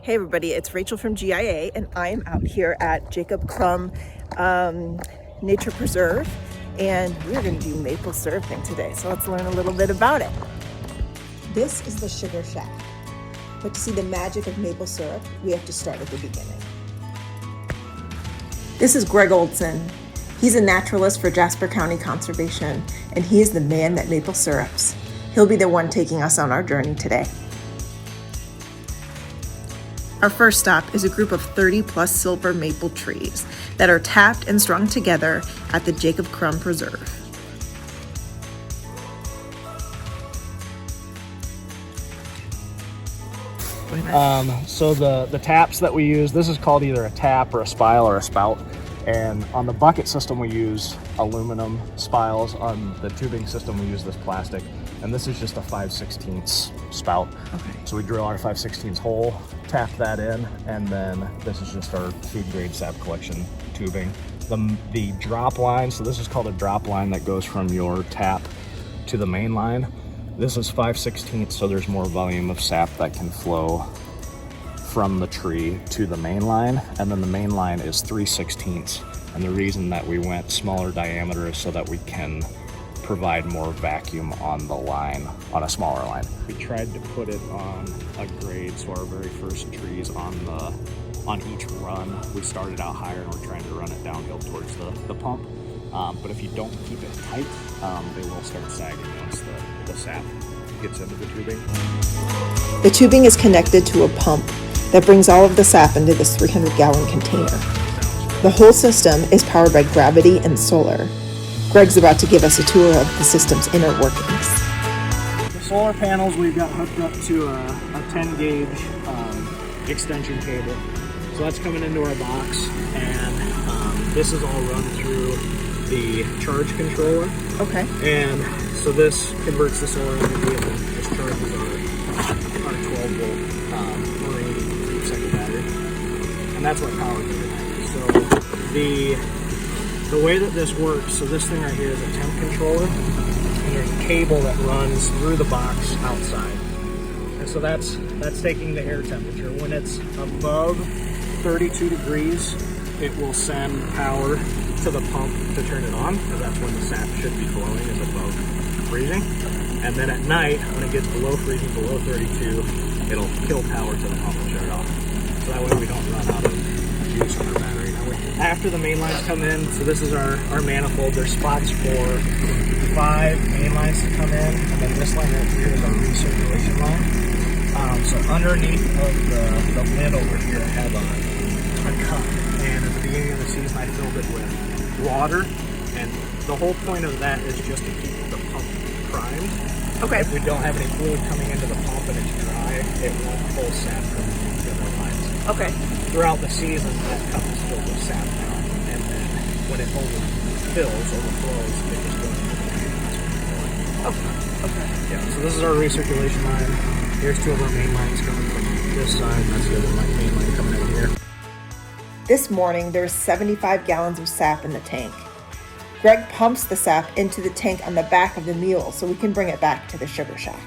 Hey everybody, it's Rachel from GIA and I am out here at Jacob Krumm Nature Preserve and we're going to do maple syruping today. So let's learn a little bit about it. This is the sugar shack, but to see the magic of maple syrup, we have to start at the beginning. This is Greg Oldson. He's a naturalist for Jasper County Conservation and he is the man that maple syrups. He'll be the one taking us on our journey today. Our first stop is a group of 30 plus silver maple trees that are tapped and strung together at the Jacob Krumm Preserve. So the taps that we use, this is called either a tap or a spile or a spout. And on the bucket system, we use aluminum spiles. On the tubing system, we use this plastic. And this is just a 5/16 spout. Okay. So we drill our 5/16 hole, tap that in, and then this is just our food grade sap collection tubing. The drop line, so this is called a drop line that goes from your tap to the main line. This is 5/16, so there's more volume of sap that can flow from the tree to the main line, and then the main line is 3/16. And the reason that we went smaller diameter is so that we can provide more vacuum on the line, on a smaller line. We tried to put it on a grade, so our very first trees on each run, we started out higher and we're trying to run it downhill towards the pump. But if you don't keep it tight, they will start sagging once the sap gets into the tubing. The tubing is connected to a pump that brings all of the sap into this 300-gallon container. The whole system is powered by gravity and solar. Greg's about to give us a tour of the system's inner workings. The solar panels we've got hooked up to a 10 gauge extension cable. So that's coming into our box, and this is all run through the charge controller. Okay. And so this converts the solar energy and then this charges our 12 volt 180 second battery. And that's what powers everything. So the way that this works, so this thing right here is a temp controller, and there's a cable that runs through the box outside. And so that's taking the air temperature. When it's above 32 degrees, it will send power to the pump to turn it on, because that's when the sap should be flowing, is above freezing. And then at night, when it gets below freezing, below 32, it'll kill power to the pump and shut it off. So that way we don't run out of juice on our battery. After the main lines come in, so this is our manifold. There's spots for 5 main lines to come in, and then this line right here is our recirculation line. So underneath of the lid over here, I have a cup, and at the beginning of the season, I filled it with water, and the whole point of that is just to keep the pump primed. Okay. If we don't have any fluid coming into the pump and it's dry, it won't pull sap from the other lines. Okay. Throughout the season, that cup is filled with sap now, and then when it overflows, it just goes into the treatment. Okay. Yeah, so this is our recirculation line. Here's 2 of our main lines coming from this side, and that's the other main line coming out here. This morning, there's 75 gallons of sap in the tank. Greg pumps the sap into the tank on the back of the mule so we can bring it back to the sugar shack.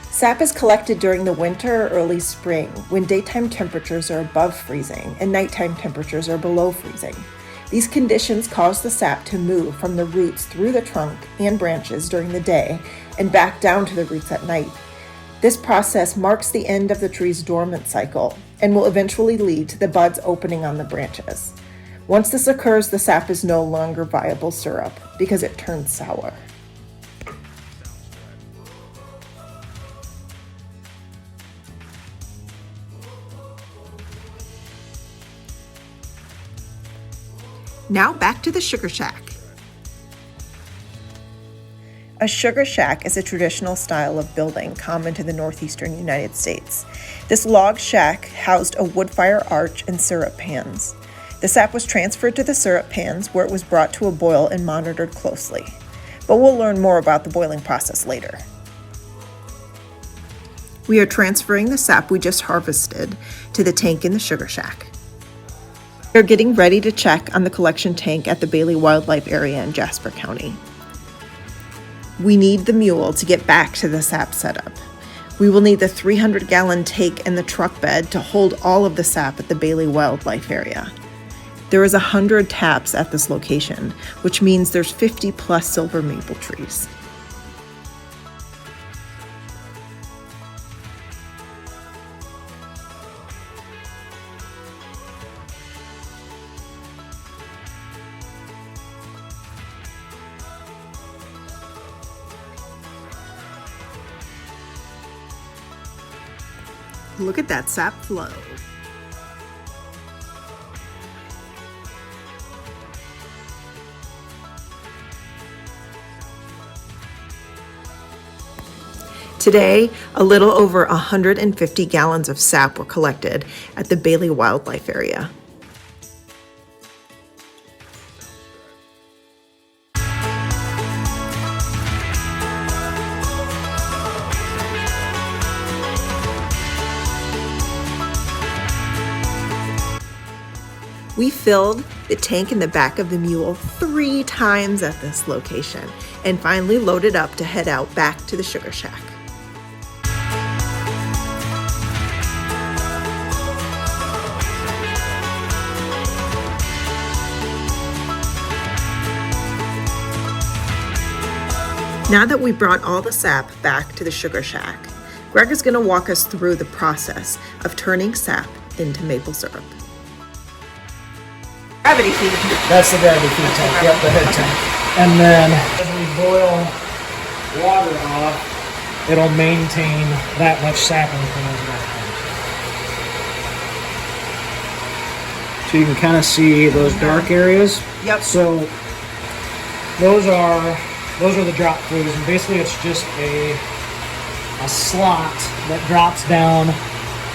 Sap is collected during the winter or early spring when daytime temperatures are above freezing and nighttime temperatures are below freezing. These conditions cause the sap to move from the roots through the trunk and branches during the day and back down to the roots at night. This process marks the end of the tree's dormant cycle and will eventually lead to the buds opening on the branches. Once this occurs, the sap is no longer viable syrup because it turns sour. Now back to the sugar shack. A sugar shack is a traditional style of building common to the northeastern United States. This log shack housed a wood fire arch and syrup pans. The sap was transferred to the syrup pans where it was brought to a boil and monitored closely. But we'll learn more about the boiling process later. We are transferring the sap we just harvested to the tank in the sugar shack. We're getting ready to check on the collection tank at the Bailey Wildlife Area in Jasper County. We need the mule to get back to the sap setup. We will need the 300-gallon tank and the truck bed to hold all of the sap at the Bailey Wildlife Area. There is 100 taps at this location, which means there's 50 plus silver maple trees. Look at that sap flow. Today, a little over 150 gallons of sap were collected at the Bailey Wildlife Area. We filled the tank in the back of the mule 3 times at this location and finally loaded up to head out back to the sugar shack. Now that we brought all the sap back to the sugar shack, Greg is going to walk us through the process of turning sap into maple syrup. Gravity feed. That's the gravity feed tank, yep, the head tank. And then as we boil water off, it'll maintain that much sap in the tank. So you can kind of see those dark areas. Yep. So those are the drop flues, and basically it's just a slot that drops down.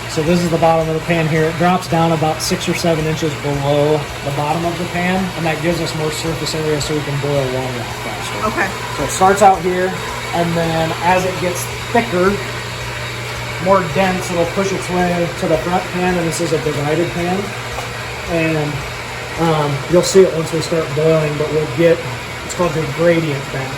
So this is the bottom of the pan here. It drops down about 6 or 7 inches below the bottom of the pan, and that gives us more surface area so we can boil water out faster. Okay. So it starts out here, and then as it gets thicker, more dense, it'll push its way to the front pan, and this is a divided pan. And you'll see it once we start boiling, but we'll get, it's called the gradient back.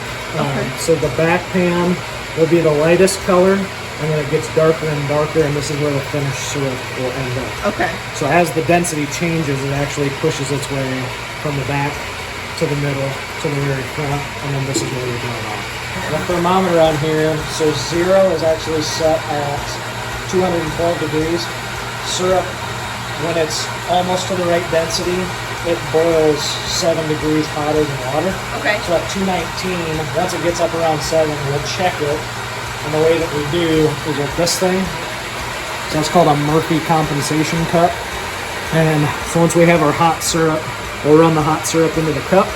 So the back pan will be the lightest color, and then it gets darker and darker, and this is where the finished syrup will end up. Okay. So as the density changes, it actually pushes its way from the back to the middle to the very front, and then this is where we draw it off. The thermometer on here, so 0 is actually set at 212 degrees. Syrup, when it's almost to the right density, it boils 7 degrees hotter than water. Okay. So at 219, once it gets up around 7, we'll check it. And the way that we do is with this thing. So it's called a Murphy compensation cup. And so once we have our hot syrup, we'll run the hot syrup into the cup.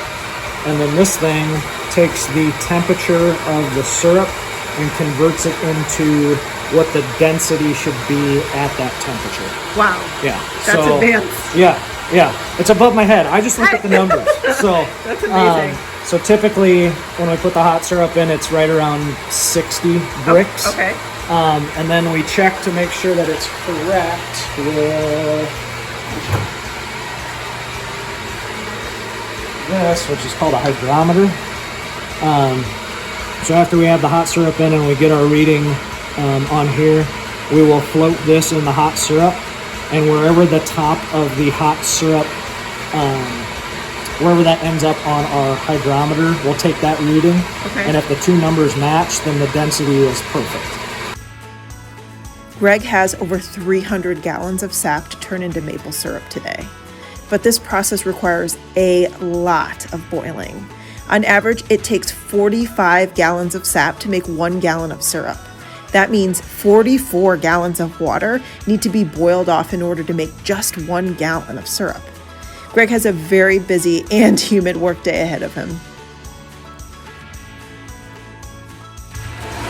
And then this thing takes the temperature of the syrup and converts it into what the density should be at that temperature. Wow. Yeah. That's advanced. Yeah. It's above my head. I just looked at the numbers. So that's amazing. So typically, when we put the hot syrup in, it's right around 60 bricks. Okay. And then we check to make sure that it's correct with this, which is called a hydrometer. So after we have the hot syrup in and we get our reading on here, we will float this in the hot syrup, and wherever the top of the hot syrup wherever that ends up on our hydrometer, we'll take that reading. Okay. And if the two numbers match, then the density is perfect. Greg has over 300 gallons of sap to turn into maple syrup today. But this process requires a lot of boiling. On average, it takes 45 gallons of sap to make 1 gallon of syrup. That means 44 gallons of water need to be boiled off in order to make just 1 gallon of syrup. Greg has a very busy and humid workday ahead of him.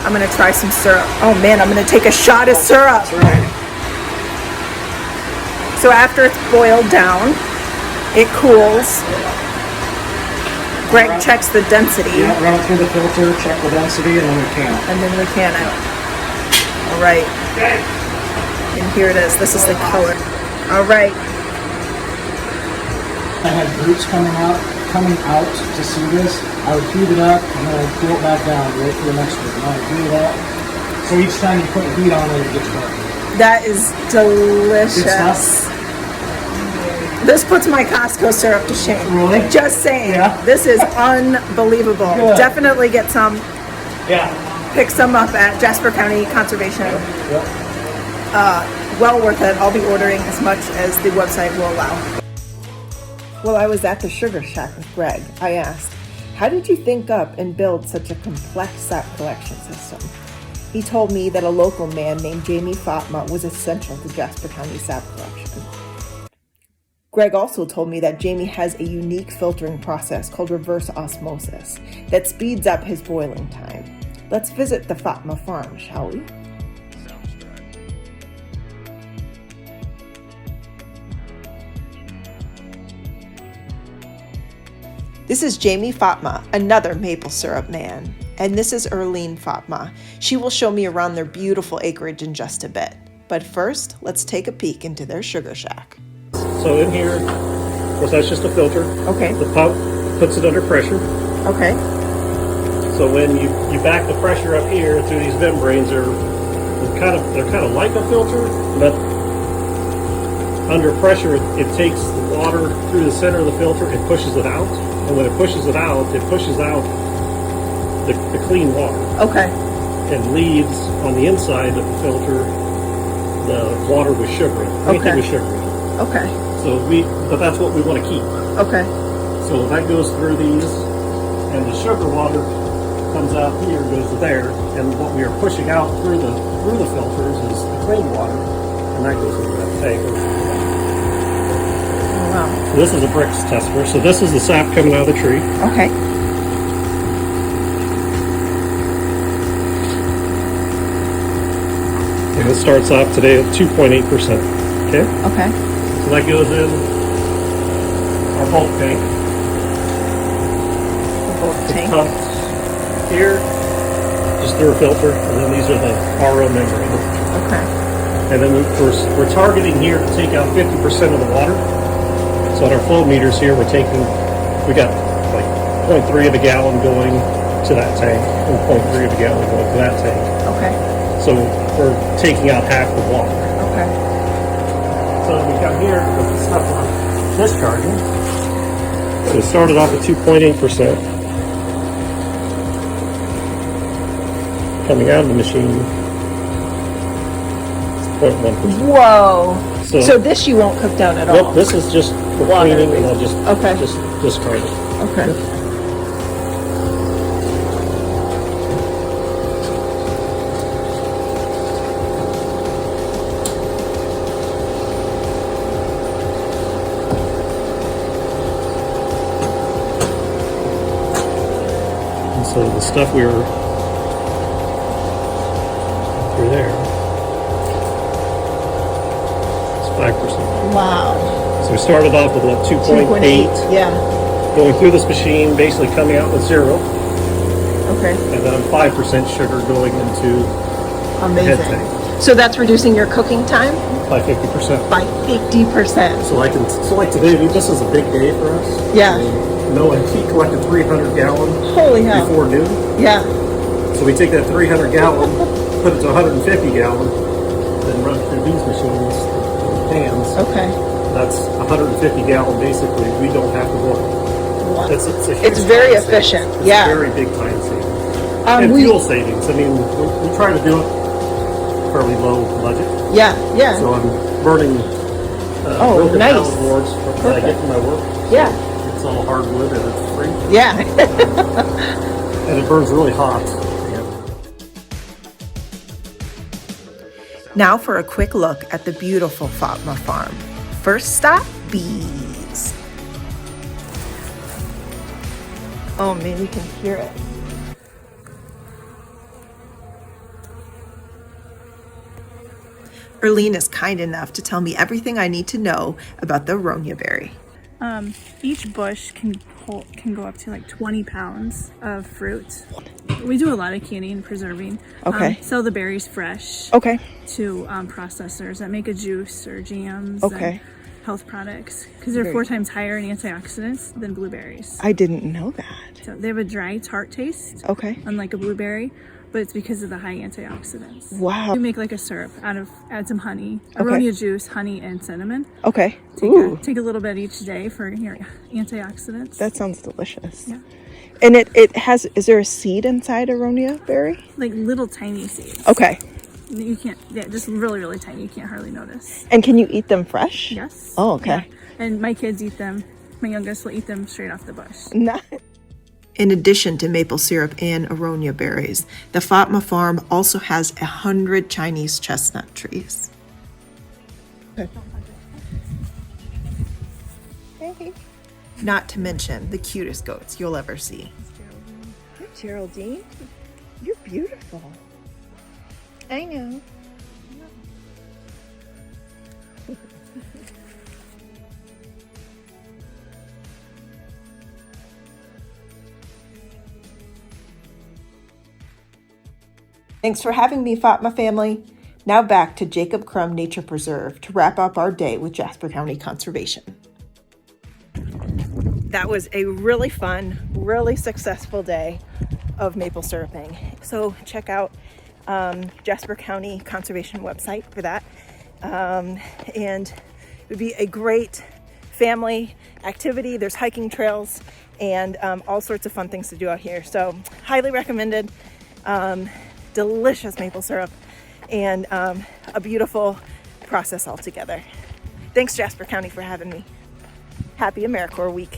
I'm gonna try some syrup. Oh man, I'm gonna take a shot of syrup. That's right. So after it's boiled down, it cools. Greg checks the density. Yeah, run it through the filter, check the density, and then we can. And then we can it. All right. And here it is. This is the color. All right. I had roots coming out coming out to see this, I would heat it up and then I'd cool it back down, wait for the next one. And I'd heat it up. So each time you put heat on it, it gets better. That is delicious. This puts my Costco syrup to shame. Really? Just saying. Yeah. This is unbelievable. Good. Definitely get some. Yeah. Pick some up at Jasper County Conservation. Yep. Well worth it. I'll be ordering as much as the website will allow. While I was at the Sugar Shack with Greg, I asked, how did you think up and build such a complex sap collection system? He told me that a local man named Fopma was essential to Jasper County sap collection. Greg also told me that Jamie has a unique filtering process called reverse osmosis that speeds up his boiling time. Let's visit the Fatma farm, shall we? This is Jamie Fopma, another maple syrup man. And this is Fopma. She will show me around their beautiful acreage in just a bit. But first, let's take a peek into their sugar shack. So in here, of course, that's just a filter. Okay. The pump puts it under pressure. Okay. So when you back the pressure up here through these membranes, they're kind of like a filter, but under pressure, it takes the water through the center of the filter, it pushes it out. And when it pushes out the clean water. Okay. And leaves on the inside of the filter the water with sugar in it. Anything Okay. with sugar in it. Okay. But that's what we want to keep. Okay. So that goes through these, and the sugar water comes out here, goes to there, and what we are pushing out through the filters is the clean water, and that goes into that tank. Wow. So this is a Brix tester. So this is the sap coming out of the tree. Okay. And it starts off today at 2.8%. Okay? Okay. So that goes in our bulk tank. The bulk tank. Pumped here, just through a filter, and then these are the RO membranes. Okay. And then we're targeting here to take out 50% of the water. So on our flow meters here, we got like 0.3 of a gallon going to that tank, and 0.3 of a gallon going to that tank. Okay. So we're taking out half the water. Okay. So we come here with the stuff we're discharging. So it started off at 2.8%. Coming out of the machine, it's 0.1%. Whoa. So this you won't cook down at all? Nope, this is just for Water, cleaning, and I'll just discard it. Okay. And so the stuff we were through there, it's 5%. Wow. So we started off with what, 2.8, Yeah. going through this machine, basically coming out with 0, Okay. and then 5% sugar going into the head Amazing. tank So that's reducing your cooking time by 50%. by 50%. So like today, this is a big day for us. Yeah. He collected 300 gallons Holy hell. before noon. Yeah. So we take that 300 gallon, put it to 150 gallon, then run through these machines, the pans. Okay. That's 150 gallon. Basically, we don't have to boil. Wow. It's a huge It's very time efficient. savings. It's Yeah. very big time savings. And fuel savings. I mean, we try to do it fairly low budget. Yeah. Yeah. So I'm burning broken nice. pallet boards that I get from my work. Yeah. It's all hardwood and it's free. Yeah. And it burns really hot. Now for a quick look at the beautiful Fopma farm. First stop, bees. Oh man, you can hear it. Erlene is kind enough to tell me everything I need to know about the aronia berry. Each bush can go up to like 20 pounds of fruit. We do a lot of canning and preserving. Okay. Sell the berries fresh Okay. to processors that make a juice or jams. Okay. health products because they're 4 times higher in antioxidants than blueberries. I didn't know that. So they have a dry, tart taste, Okay. unlike a blueberry, but it's because of the high antioxidants. Wow. You make like a syrup add some honey, aronia juice, honey, and cinnamon. Okay. Ooh, Take a little bit each day for your antioxidants. that sounds delicious. Yeah. And it has, is there a seed inside aronia berry? Like little tiny seeds. Okay. You can't, yeah, just really, really tiny. You can't hardly notice. And can you eat them fresh? Yes. Oh, okay. Yeah. And my kids eat them. My youngest will eat them straight off the bush. In addition to maple syrup and aronia berries, the Fopma farm also has 100 Chinese chestnut trees. Okay. Hey. Not to mention the cutest goats you'll ever see. Hi, Geraldine. You're beautiful. I know. Thanks for having me, Fopma family. Now back to Jacob Krumm Nature Preserve to wrap up our day with Jasper County Conservation. That was a really fun, really successful day of maple syruping. So check out Jasper County Conservation website for that. And it would be a great family activity. There's hiking trails and all sorts of fun things to do out here. So highly recommended. Delicious maple syrup and a beautiful process altogether. Thanks, Jasper County, for having me. Happy AmeriCorps Week.